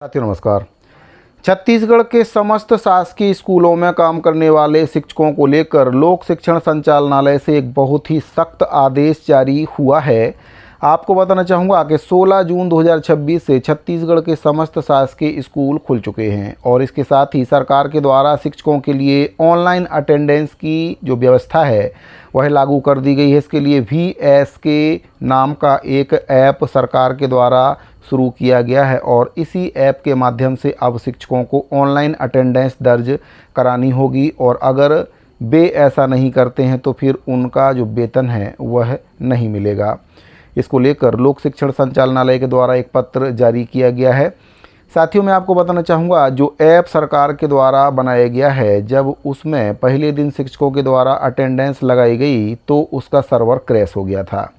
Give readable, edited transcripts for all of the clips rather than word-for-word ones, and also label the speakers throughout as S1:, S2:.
S1: साथियों नमस्कार। छत्तीसगढ़ के समस्त शासकीय स्कूलों में काम करने वाले शिक्षकों को लेकर लोक शिक्षण संचालनालय से एक बहुत ही सख्त आदेश जारी हुआ है। आपको बताना चाहूँगा कि 16 जून 2026 से छत्तीसगढ़ के समस्त शासकीय स्कूल खुल चुके हैं और इसके साथ ही सरकार के द्वारा शिक्षकों के लिए ऑनलाइन अटेंडेंस की जो व्यवस्था है वह लागू कर दी गई है। इसके लिए VSK नाम का एक ऐप सरकार के द्वारा शुरू किया गया है और इसी ऐप के माध्यम से अब शिक्षकों को ऑनलाइन अटेंडेंस दर्ज करानी होगी और अगर वे ऐसा नहीं करते हैं तो फिर उनका जो वेतन है वह नहीं मिलेगा। इसको लेकर लोक शिक्षण संचालनालय के द्वारा एक पत्र जारी किया गया है। साथियों मैं आपको बताना चाहूँगा जो ऐप सरकार के द्वारा बनाया गया है, जब उसमें पहले दिन शिक्षकों के द्वारा अटेंडेंस लगाई गई तो उसका सर्वर क्रैश हो गया था।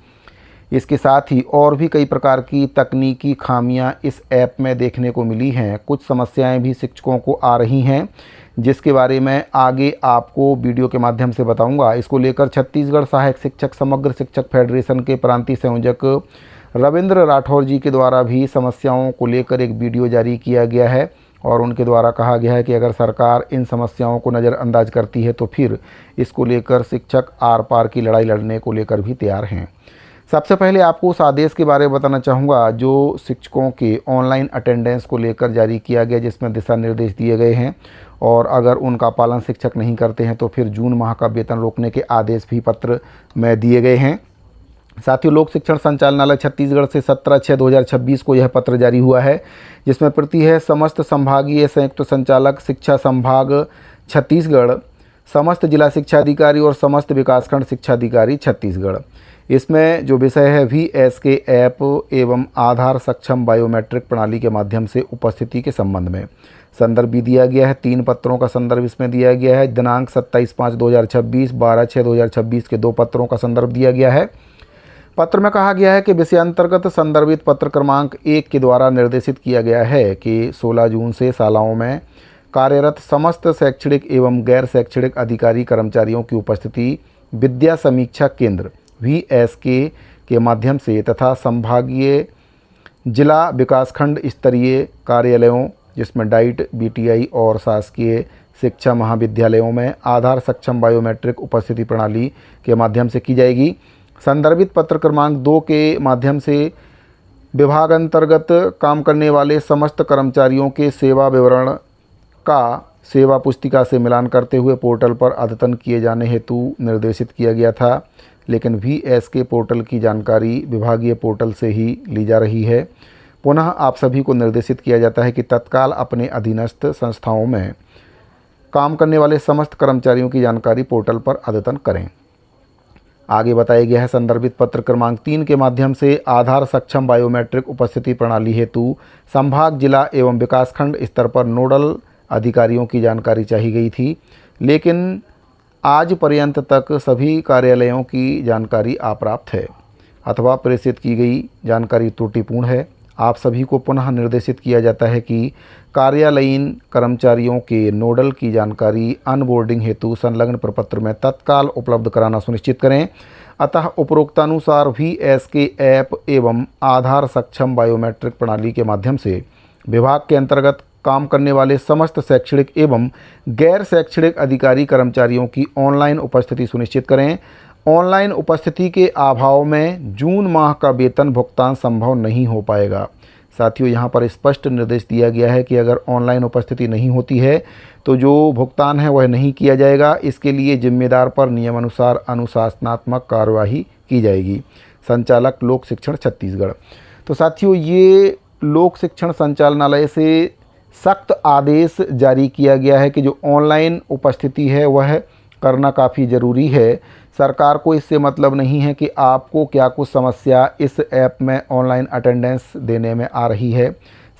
S1: इसके साथ ही और भी कई प्रकार की तकनीकी खामियां इस ऐप में देखने को मिली हैं। कुछ समस्याएं भी शिक्षकों को आ रही हैं जिसके बारे में आगे आपको वीडियो के माध्यम से बताऊंगा। इसको लेकर छत्तीसगढ़ सहायक शिक्षक समग्र शिक्षक फेडरेशन के प्रांतीय संयोजक रविंद्र राठौर जी के द्वारा भी समस्याओं को लेकर एक वीडियो जारी किया गया है और उनके द्वारा कहा गया है कि अगर सरकार इन समस्याओं को नज़रअंदाज करती है तो फिर इसको लेकर शिक्षक आर पार की लड़ाई लड़ने को लेकर भी तैयार हैं। सबसे पहले आपको उस आदेश के बारे में बताना चाहूँगा जो शिक्षकों के ऑनलाइन अटेंडेंस को लेकर जारी किया गया, जिसमें दिशा निर्देश दिए गए हैं और अगर उनका पालन शिक्षक नहीं करते हैं तो फिर जून माह का वेतन रोकने के आदेश भी पत्र में दिए गए हैं। साथियों लोक शिक्षण संचालनालय छत्तीसगढ़ से 17/6/2026 को यह पत्र जारी हुआ है, जिसमें प्रति है समस्त संभागीय संयुक्त संचालक शिक्षा संभाग छत्तीसगढ़, समस्त जिला शिक्षा अधिकारी और समस्त विकासखंड शिक्षा अधिकारी छत्तीसगढ़। इसमें जो विषय है VSK ऐप एवं आधार सक्षम बायोमेट्रिक प्रणाली के माध्यम से उपस्थिति के संबंध में संदर्भ भी दिया गया है। 3 पत्रों का संदर्भ इसमें दिया गया है। दिनांक 27/5/2026, 12/6/2026 के 2 पत्रों का संदर्भ दिया गया है। पत्र में कहा गया है कि विषयांतर्गत संदर्भित पत्र क्रमांक 1 के द्वारा निर्देशित किया गया है कि 16 जून से शालाओं में कार्यरत समस्त शैक्षणिक एवं गैर शैक्षणिक अधिकारी कर्मचारियों की उपस्थिति विद्या समीक्षा केंद्र VSK के माध्यम से तथा संभागीय जिला विकासखंड स्तरीय कार्यालयों जिसमें डाइट BTI और शासकीय शिक्षा महाविद्यालयों में आधार सक्षम बायोमेट्रिक उपस्थिति प्रणाली के माध्यम से की जाएगी। संदर्भित पत्र क्रमांक 2 के माध्यम से विभाग अंतर्गत काम करने वाले समस्त कर्मचारियों के सेवा विवरण का सेवा पुस्तिका से मिलान करते हुए पोर्टल पर अद्यतन किए जाने हेतु निर्देशित किया गया था, लेकिन VSK पोर्टल की जानकारी विभागीय पोर्टल से ही ली जा रही है। पुनः आप सभी को निर्देशित किया जाता है कि तत्काल अपने अधीनस्थ संस्थाओं में काम करने वाले समस्त कर्मचारियों की जानकारी पोर्टल पर अद्यतन करें। आगे बताया गया है संदर्भित पत्र क्रमांक 3 के माध्यम से आधार सक्षम बायोमेट्रिक उपस्थिति प्रणाली हेतु संभाग जिला एवं विकासखंड स्तर पर नोडल अधिकारियों की जानकारी चाहिए गई थी, लेकिन आज पर्यंत तक सभी कार्यालयों की जानकारी अप्राप्त है अथवा प्रेषित की गई जानकारी त्रुटिपूर्ण है। आप सभी को पुनः निर्देशित किया जाता है कि कार्यालयीन कर्मचारियों के नोडल की जानकारी अनबोर्डिंग हेतु संलग्न प्रपत्र में तत्काल उपलब्ध कराना सुनिश्चित करें। अतः उपरोक्तानुसार VSK ऐप एवं आधार सक्षम बायोमेट्रिक प्रणाली के माध्यम से विभाग के अंतर्गत काम करने वाले समस्त शैक्षणिक एवं गैर शैक्षणिक अधिकारी कर्मचारियों की ऑनलाइन उपस्थिति सुनिश्चित करें। ऑनलाइन उपस्थिति के अभाव में जून माह का वेतन भुगतान संभव नहीं हो पाएगा। साथियों यहाँ पर स्पष्ट निर्देश दिया गया है कि अगर ऑनलाइन उपस्थिति नहीं होती है तो जो भुगतान है वह नहीं किया जाएगा। इसके लिए जिम्मेदार पर नियमानुसार अनुशासनात्मक कार्यवाही की जाएगी। संचालक लोक शिक्षण छत्तीसगढ़। तो साथियों ये लोक शिक्षण संचालनालय से सख्त आदेश जारी किया गया है कि जो ऑनलाइन उपस्थिति है वह करना काफ़ी ज़रूरी है। सरकार को इससे मतलब नहीं है कि आपको क्या कुछ समस्या इस ऐप में ऑनलाइन अटेंडेंस देने में आ रही है।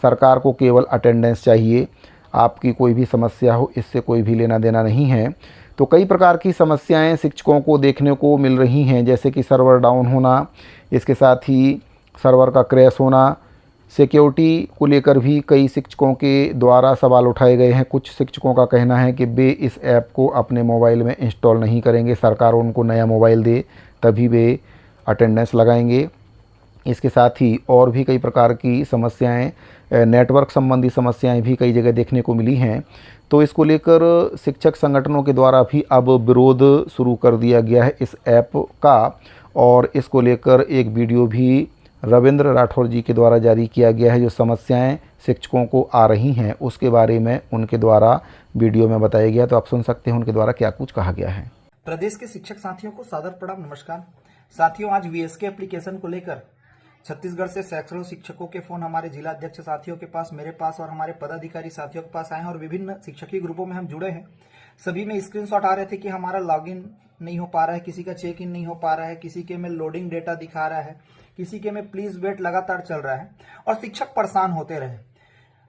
S1: सरकार को केवल अटेंडेंस चाहिए, आपकी कोई भी समस्या हो इससे कोई भी लेना देना नहीं है। तो कई प्रकार की समस्याएं शिक्षकों को देखने को मिल रही हैं, जैसे कि सर्वर डाउन होना, इसके साथ ही सर्वर का क्रैश होना, सिक्योरिटी को लेकर भी कई शिक्षकों के द्वारा सवाल उठाए गए हैं। कुछ शिक्षकों का कहना है कि वे इस ऐप को अपने मोबाइल में इंस्टॉल नहीं करेंगे, सरकार उनको नया मोबाइल दे तभी वे अटेंडेंस लगाएंगे। इसके साथ ही और भी कई प्रकार की समस्याएं नेटवर्क संबंधी समस्याएं भी कई जगह देखने को मिली हैं। तो इसको लेकर शिक्षक संगठनों के द्वारा भी अब विरोध शुरू कर दिया गया है इस ऐप का, और इसको लेकर एक वीडियो भी रविंद्र राठौर जी के द्वारा जारी किया गया है। जो समस्याएं शिक्षकों को आ रही हैं उसके बारे में उनके द्वारा वीडियो में बताया गया, तो आप सुन सकते हैं उनके द्वारा क्या कुछ कहा गया है।
S2: प्रदेश के शिक्षक साथियों को सादर प्रणाम, नमस्कार साथियों। आज वीएसके एप्लीकेशन को लेकर छत्तीसगढ़ से सैकड़ों शिक्षकों के फोन हमारे जिला अध्यक्ष साथियों के पास, मेरे पास और हमारे पदाधिकारी साथियों के पास आए हैं और विभिन्न शिक्षकीय ग्रुपों में हम जुड़े हैं। सभी में स्क्रीनशॉट आ रहे थे कि हमारा लॉगिन नहीं हो पा रहा है, किसी का चेक इन नहीं हो पा रहा है, किसी के में लोडिंग डेटा दिखा रहा है, किसी के में प्लीज वेट लगातार चल रहा है और शिक्षक परेशान होते रहे।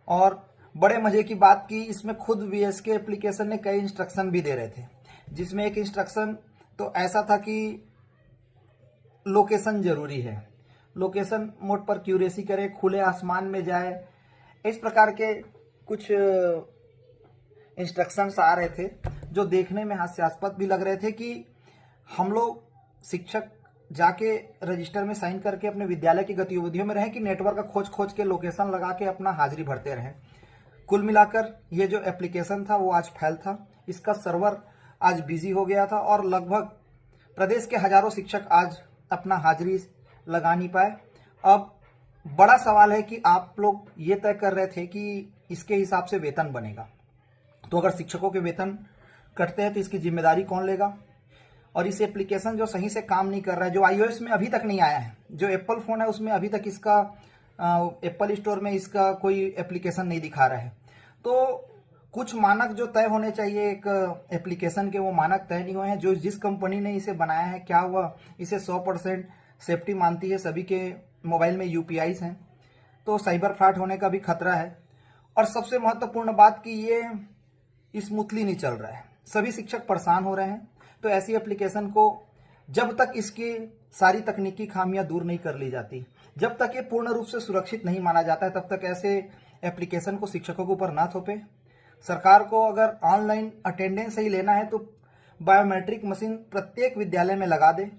S2: और बड़े मजे की बात की, इसमें खुद वीएसके एप्लीकेशन ने कई इंस्ट्रक्शन भी दे रहे थे, जिसमें एक इंस्ट्रक्शन तो ऐसा था कि लोकेशन जरूरी है, लोकेशन मोड पर क्यूरेसी करे, खुले आसमान में जाए, इस प्रकार के कुछ इंस्ट्रक्शंस आ रहे थे जो देखने में हास्यास्पद भी लग रहे थे कि हम लोग शिक्षक जाके रजिस्टर में साइन करके अपने विद्यालय की गतिविधियों में रहें कि नेटवर्क का खोज के लोकेशन लगा के अपना हाजिरी भरते रहें। कुल मिलाकर ये जो एप्लीकेशन था वो आज फेल था, इसका सर्वर आज बिजी हो गया था और लगभग प्रदेश के हजारों शिक्षक आज अपना हाजिरी लगा नहीं पाए। अब बड़ा सवाल है कि आप लोग ये तय कर रहे थे कि इसके हिसाब से वेतन बनेगा, तो अगर शिक्षकों के वेतन कटते हैं तो इसकी जिम्मेदारी कौन लेगा? और इस एप्लीकेशन जो सही से काम नहीं कर रहा है, जो iOS में अभी तक नहीं आया है, जो एप्पल फोन है उसमें अभी तक इसका एप्पल स्टोर में इसका कोई एप्लीकेशन नहीं दिखा रहा है, तो कुछ मानक जो तय होने चाहिए एक एप्लीकेशन के, वो मानक तय नहीं हुए हैं। जो जिस कंपनी ने इसे बनाया है, क्या हुआ इसे 100% सेफ्टी मानती है, सभी के मोबाइल में यूपीआईज हैं, तो साइबर फ्रॉड होने का भी खतरा है। और सबसे महत्वपूर्ण बात कि ये स्मूथली नहीं चल रहा है, सभी शिक्षक परेशान हो रहे हैं। तो ऐसी एप्लीकेशन को जब तक इसकी सारी तकनीकी खामियां दूर नहीं कर ली जाती, जब तक ये पूर्ण रूप से सुरक्षित नहीं माना जाता है, तब तक ऐसे एप्लीकेशन को शिक्षकों के ऊपर ना थोपे। सरकार को अगर ऑनलाइन अटेंडेंस ही लेना है तो बायोमेट्रिक मशीन प्रत्येक विद्यालय में लगा दे,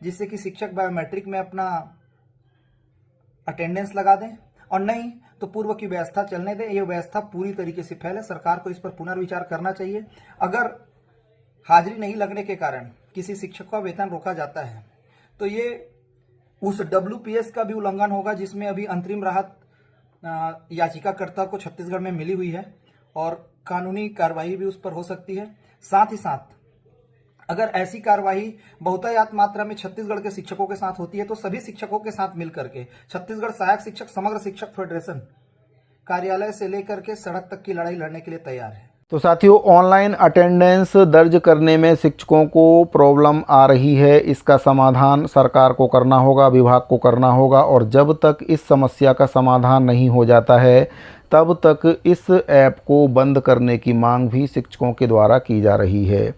S2: जिससे कि शिक्षक बायोमेट्रिक में अपना अटेंडेंस लगा दें, और नहीं तो पूर्व की व्यवस्था चलने दें। ये व्यवस्था पूरी तरीके से फेल है, सरकार को इस पर पुनर्विचार करना चाहिए। अगर हाजिरी नहीं लगने के कारण किसी शिक्षक का वेतन रोका जाता है तो ये उस WPS का भी उल्लंघन होगा, जिसमें अभी अंतरिम राहत याचिकाकर्ता को छत्तीसगढ़ में मिली हुई है और कानूनी कार्रवाई भी उस पर हो सकती है। साथ ही साथ अगर ऐसी कार्रवाई बहुतायत मात्रा में छत्तीसगढ़ के शिक्षकों के साथ होती है तो सभी शिक्षकों के साथ मिलकर के छत्तीसगढ़ सहायक शिक्षक समग्र शिक्षक फेडरेशन कार्यालय से लेकर के सड़क तक की लड़ाई लड़ने के लिए तैयार है।
S1: तो साथियों, ऑनलाइन अटेंडेंस दर्ज करने में शिक्षकों को प्रॉब्लम आ रही है, इसका समाधान सरकार को करना होगा, विभाग को करना होगा, और जब तक इस समस्या का समाधान नहीं हो जाता है तब तक इस ऐप को बंद करने की मांग भी शिक्षकों के द्वारा की जा रही है।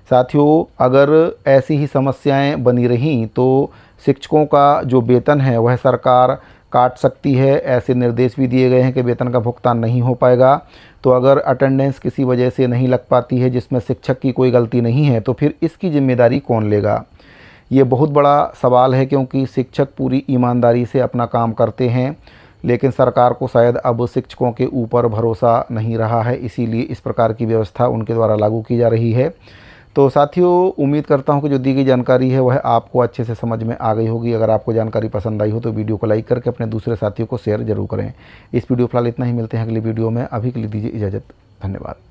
S1: साथियों, अगर ऐसी ही समस्याएं बनी रहीं तो शिक्षकों का जो वेतन है वह सरकार काट सकती है। ऐसे निर्देश भी दिए गए हैं कि वेतन का भुगतान नहीं हो पाएगा। तो अगर अटेंडेंस किसी वजह से नहीं लग पाती है जिसमें शिक्षक की कोई गलती नहीं है, तो फिर इसकी जिम्मेदारी कौन लेगा? ये बहुत बड़ा सवाल है, क्योंकि शिक्षक पूरी ईमानदारी से अपना काम करते हैं, लेकिन सरकार को शायद अब शिक्षकों के ऊपर भरोसा नहीं रहा है, इसीलिए इस प्रकार की व्यवस्था उनके द्वारा लागू की जा रही है। तो साथियों, उम्मीद करता हूं कि जो दी गई जानकारी है वह आपको अच्छे से समझ में आ गई होगी। अगर आपको जानकारी पसंद आई हो तो वीडियो को लाइक करके अपने दूसरे साथियों को शेयर जरूर करें। इस वीडियो फिलहाल इतना ही, मिलते हैं अगली वीडियो में। अभी के लिए दीजिए इजाज़त, धन्यवाद।